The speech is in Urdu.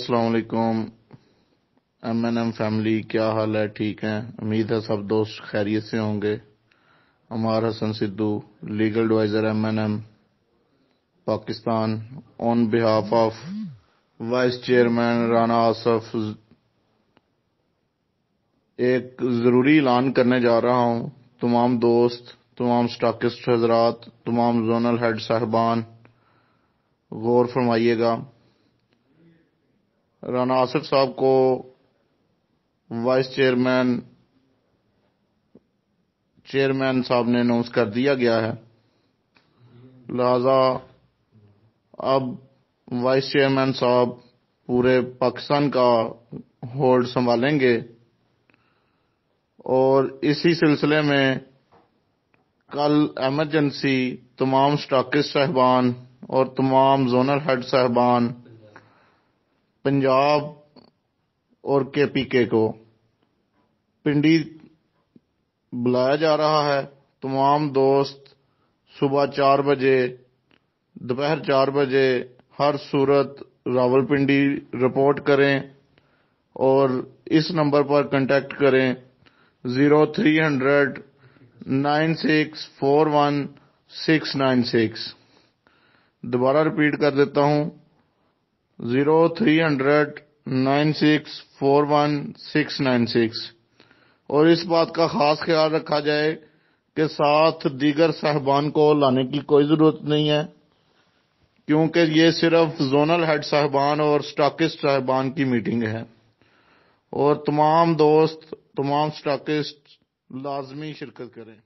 السلام علیکم M&M فیملی، کیا حال ہے؟ ٹھیک ہیں؟ امید ہے سب دوست خیریت سے ہوں گے۔ Ammar Hassan Sidhu, legal adviser M&M Pakistan, on behalf of vice chairman Rana Asif, ایک ضروری اعلان کرنے جا رہا ہوں۔ تمام دوست، تمام سٹاکسٹ حضرات، تمام زونل ہیڈ صاحبان غور فرمائیے گا۔ رانا آصف صاحب کو وائس چیئرمین صاحب نے اناؤنس کر دیا گیا ہے، لہذا اب وائس چیئرمین صاحب پورے پاکستان کا ہولڈ سنبھالیں گے، اور اسی سلسلے میں کل ایمرجنسی تمام سٹاکسٹ صاحبان اور تمام زونل ہیڈ صاحبان پنجاب اور KPK کو پنڈی بلایا جا رہا ہے۔ تمام دوست صبح 4 بجے، دوپہر 4 بجے ہر صورت راولپنڈی رپورٹ کریں اور اس نمبر پر کنٹیکٹ کریں 0300 9641 696۔ دوبارہ ریپیٹ کر دیتا ہوں 0300 9641 696۔ اور اس بات کا خاص خیال رکھا جائے کہ ساتھ دیگر صاحبان کو لانے کی کوئی ضرورت نہیں ہے، کیونکہ یہ صرف زونل ہیڈ صاحبان اور سٹاکسٹ صاحبان کی میٹنگ ہے، اور تمام دوست، تمام سٹاکسٹ لازمی شرکت کریں۔